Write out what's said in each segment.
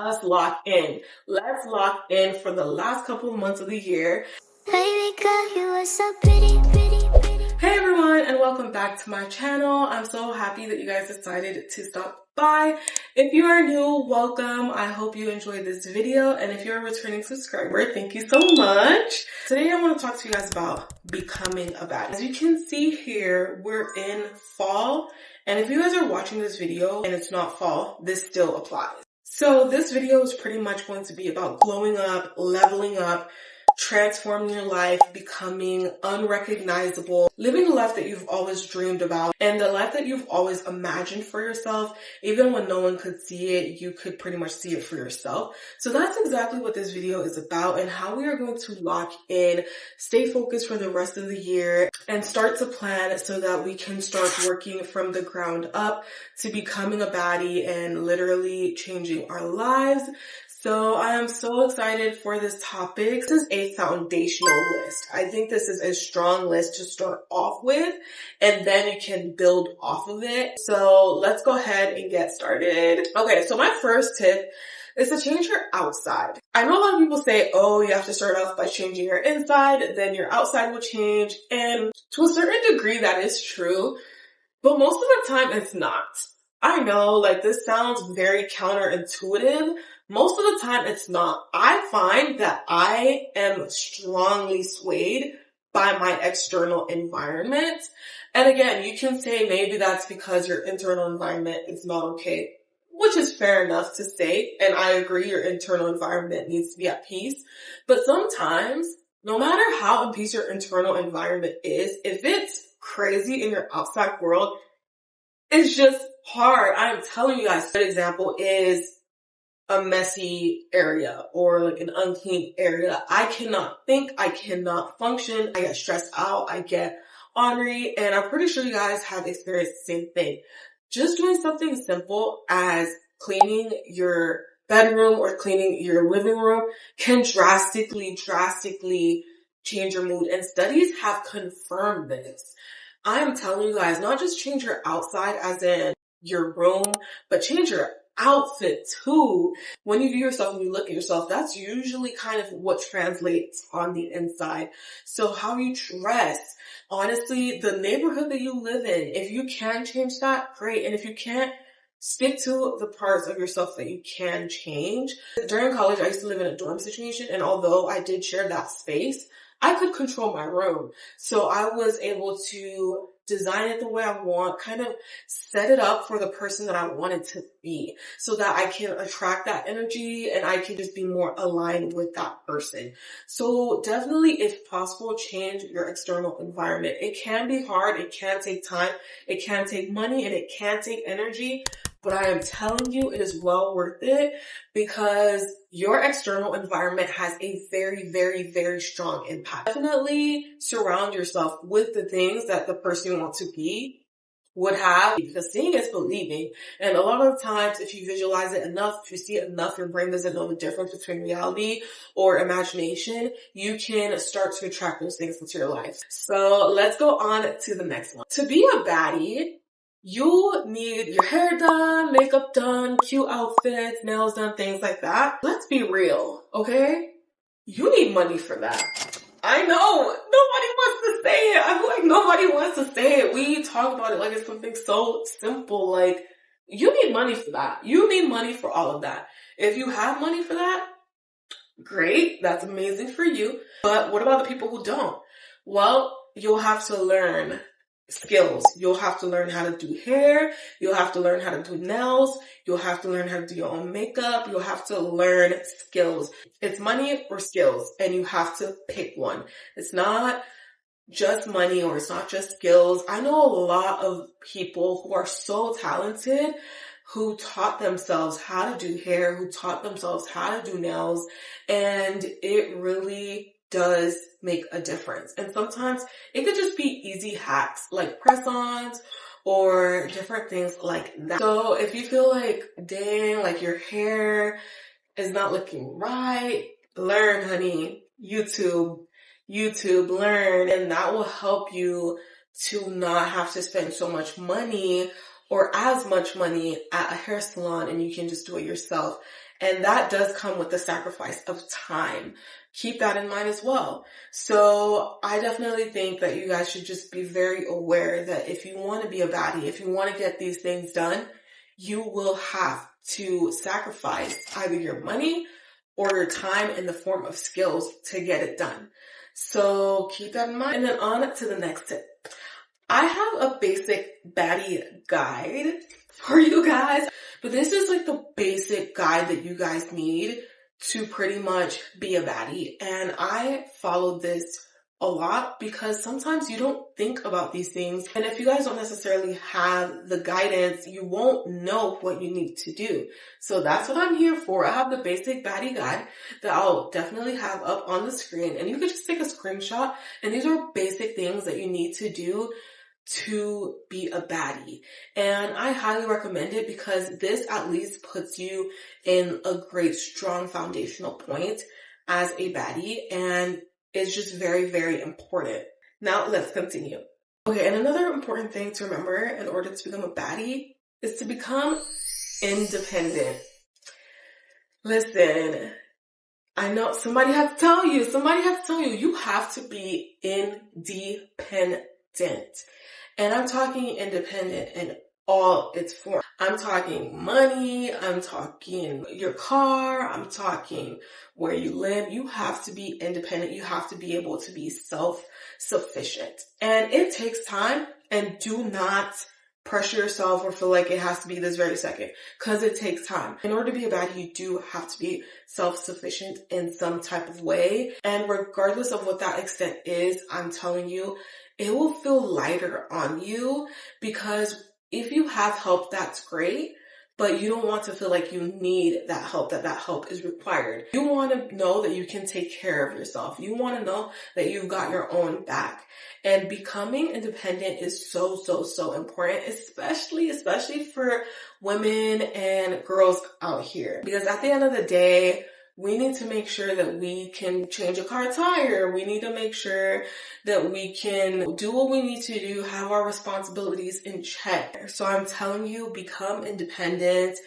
us lock in. Let's lock in for the last couple of months of the year. Baby girl, you are so pretty, pretty, pretty. Hey everyone, and welcome back to my channel. I'm so happy that you guys decided to stop by. If you are new, welcome. I hope you enjoyed this video, and if you're a returning subscriber, thank you so much. Today I want to talk to you guys about becoming a baddie. As you can see here, we're in fall, and if you guys are watching this video and it's not fall, this still applies. So this video is pretty much going to be about glowing up, leveling up, transforming your life, becoming unrecognizable, living the life that you've always dreamed about, and the life that you've always imagined for yourself. Even when no one could see it, you could pretty much see it for yourself. So that's exactly what this video is about, and how we are going to lock in, stay focused for the rest of the year, and start to plan so that we can start working from the ground up to becoming a baddie and literally changing our lives. So I am so excited for this topic. This is a foundational list. I think this is a strong list to start off with, and then you can build off of it. So let's go ahead and get started. Okay, so my first tip is to change your outside. I know a lot of people say, oh, you have to start off by changing your inside, then your outside will change. And to a certain degree, that is true, but most of the time it's not. I know, like, this sounds very counterintuitive. Most of the time it's not. I find that I am strongly swayed by my external environment. And again, you can say maybe that's because your internal environment is not okay, which is fair enough to say. And I agree, your internal environment needs to be at peace. But sometimes, no matter how in peace your internal environment is, if it's crazy in your outside world, it's just hard. I'm telling you guys, a good example is a messy area or like an unclean area. I cannot think, I cannot function, I get stressed out, I get ornery, and I'm pretty sure you guys have experienced the same thing. Just doing something simple as cleaning your bedroom or cleaning your living room can drastically change your mood, and studies have confirmed this. I am telling you guys, not just change your outside as in your room, but change your outfit too. When you view yourself and you look at yourself, that's usually kind of what translates on the inside. So how you dress, honestly, the neighborhood that you live in, if you can change that, great. And if you can't, stick to the parts of yourself that you can change. During college, I used to live in a dorm situation, and although I did share that space, I could control my room. So I was able to design it the way I want, kind of set it up for the person that I wanted to be so that I can attract that energy and I can just be more aligned with that person. So definitely, if possible, change your external environment. It can be hard. It can take time. It can take money, and it can take energy. But I am telling you, it is well worth it, because your external environment has a very strong impact. Definitely surround yourself with the things that the person you want to be would have, because seeing is believing. And a lot of times, if you visualize it enough, if you see it enough, your brain doesn't know the difference between reality or imagination. You can start to attract those things into your life. So let's go on to the next one. To be a baddie, you need your hair done, makeup done, cute outfits, nails done, things like that. Let's be real, okay? You need money for that. I know, nobody wants to say it. I feel like nobody wants to say it. We talk about it like it's something so simple. Like, you need money for that. You need money for all of that. If you have money for that, great. That's amazing for you. But what about the people who don't? Well, you'll have to learn skills. You'll have to learn how to do hair. You'll have to learn how to do nails. You'll have to learn how to do your own makeup. You'll have to learn skills. It's money or skills, and you have to pick one. It's not just money, or it's not just skills. I know a lot of people who are so talented, who taught themselves how to do hair, who taught themselves how to do nails, and it really does make a difference. And sometimes it could just be easy hacks like press-ons or different things like that. So if you feel like, dang, like your hair is not looking right, learn, honey. YouTube, learn, and that will help you to not have to spend so much money or as much money at a hair salon, and you can just do it yourself. And that does come with the sacrifice of time. Keep that in mind as well. So I definitely think that you guys should just be very aware that if you want to be a baddie, if you want to get these things done, you will have to sacrifice either your money or your time in the form of skills to get it done. So keep that in mind. And then on to the next tip. I have a basic baddie guide for you guys, but this is like the basic guide that you guys need to pretty much be a baddie. And I followed this a lot because sometimes you don't think about these things. And if you guys don't necessarily have the guidance, you won't know what you need to do. So that's what I'm here for. I have the basic baddie guide that I'll definitely have up on the screen. And you can just take a screenshot. And these are basic things that you need to do to be a baddie. And I highly recommend it because this at least puts you in a great, strong foundational point as a baddie. And it's just very, very important. Now let's continue. Okay, and another important thing to remember in order to become a baddie is to become independent. Listen, I know somebody has to tell you, you have to be independent. And I'm talking independent in all its forms. I'm talking money, I'm talking your car, I'm talking where you live. You have to be independent. You have to be able to be self-sufficient. And it takes time, and do not pressure yourself or feel like it has to be this very second, because it takes time. In order to be a baddie, you do have to be self-sufficient in some type of way. And regardless of what that extent is, I'm telling you, it will feel lighter on you, because if you have help, that's great, but you don't want to feel like you need that help, that help is required. You want to know that you can take care of yourself. You want to know that you've got your own back. And becoming independent is so, so, so important, especially for women and girls out here. Because at the end of the day, we need to make sure that we can change a car tire. We need to make sure that we can do what we need to do, have our responsibilities in check. So I'm telling you, become independent.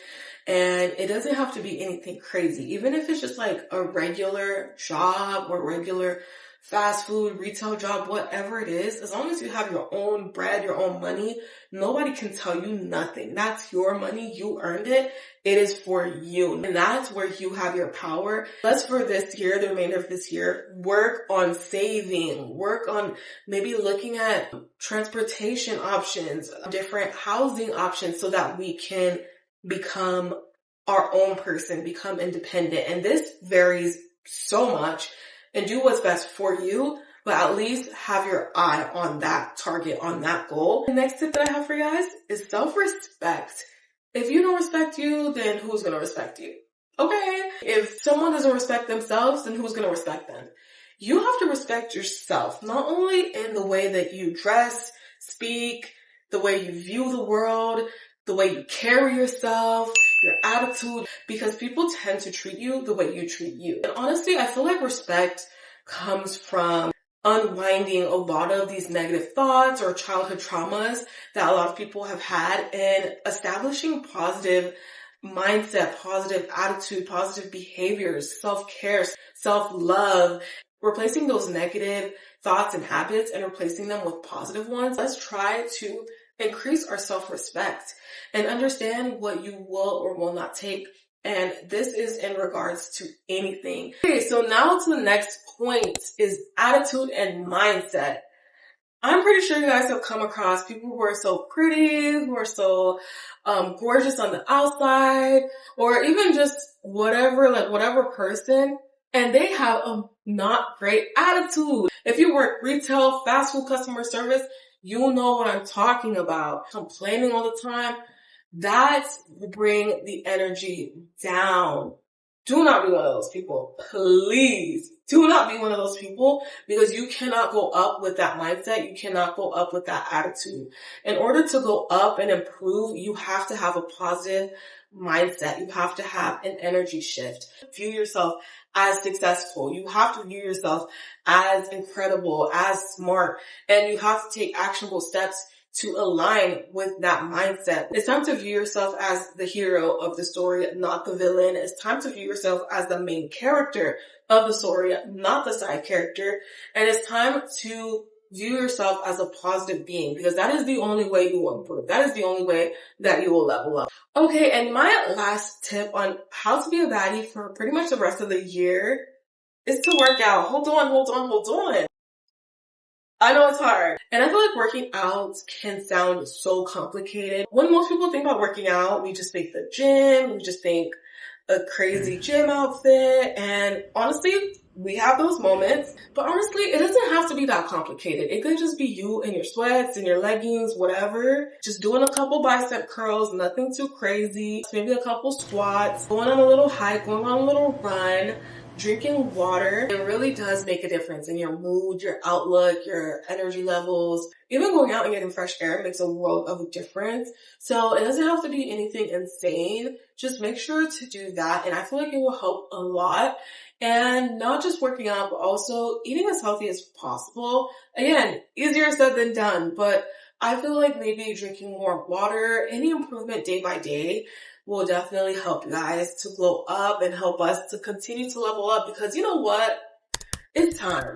And it doesn't have to be anything crazy. Even if it's just like a regular job or regular fast food, retail job, whatever it is, as long as you have your own bread, your own money, nobody can tell you nothing. That's your money. You earned it. It is for you. And that's where you have your power. Let's, for this year, the remainder of this year, work on saving, work on maybe looking at transportation options, different housing options, so that we can become our own person, become independent. And this varies so much. And do what's best for you, but at least have your eye on that target, on that goal. The next tip that I have for you guys is self-respect. If you don't respect you, then who's going to respect you? Okay? If someone doesn't respect themselves, then who's going to respect them? You have to respect yourself, not only in the way that you dress, speak, the way you view the world, the way you carry yourself, your attitude, because people tend to treat you the way you treat you. And honestly, I feel like respect comes from unwinding a lot of these negative thoughts or childhood traumas that a lot of people have had, and establishing positive mindset, positive attitude, positive behaviors, self-care, self-love, replacing those negative thoughts and habits and replacing them with positive ones. Let's try to increase our self-respect and understand what you will or will not take. And this is in regards to anything. Okay, so now to the next point is attitude and mindset. I'm pretty sure you guys have come across people who are so pretty, who are so gorgeous on the outside, or even just whatever person, and they have a not great attitude. If you work retail, fast food customer service, you know what I'm talking about. Complaining all the time, that will bring the energy down. Do not be one of those people. Please do not be one of those people, because you cannot go up with that mindset. You cannot go up with that attitude. In order to go up and improve, you have to have a positive mindset. You have to have an energy shift. View yourself as successful. You have to view yourself as incredible, as smart, and you have to take actionable steps to align with that mindset. It's time to view yourself as the hero of the story, not the villain. It's time to view yourself as the main character of the story, not the side character. And it's time to view yourself as a positive being, because that is the only way you will improve. That is the only way that you will level up. Okay, and my last tip on how to be a baddie for pretty much the rest of the year is to work out. Hold on. I know it's hard. And I feel like working out can sound so complicated. When most people think about working out, we just think the gym, we just think a crazy gym outfit, and honestly, we have those moments, but honestly, it doesn't have to be that complicated. It could just be you in your sweats and your leggings, whatever, just doing a couple bicep curls, nothing too crazy, maybe a couple squats, going on a little hike, going on a little run, drinking water. It really does make a difference in your mood, your outlook, your energy levels. Even going out and getting fresh air makes a world of a difference. So it doesn't have to be anything insane. Just make sure to do that. And I feel like it will help a lot. And not just working out, but also eating as healthy as possible. Again, easier said than done, but I feel like maybe drinking more water, any improvement day by day will definitely help you guys to glow up and help us to continue to level up, because you know what? It's time.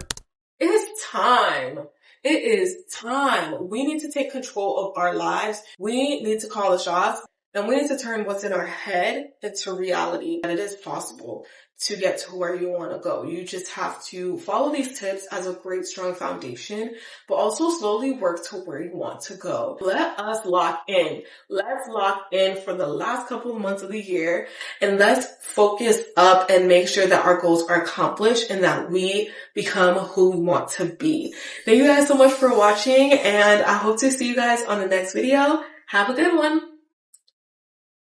It's time. It is time. We need to take control of our lives. We need to call the shots, and we need to turn what's in our head into reality. And it is possible to get to where you want to go. You just have to follow these tips as a great, strong foundation, but also slowly work to where you want to go. Let us lock in. Let's lock in for the last couple of months of the year, and let's focus up and make sure that our goals are accomplished and that we become who we want to be. Thank you guys so much for watching, and I hope to see you guys on the next video. Have a good one.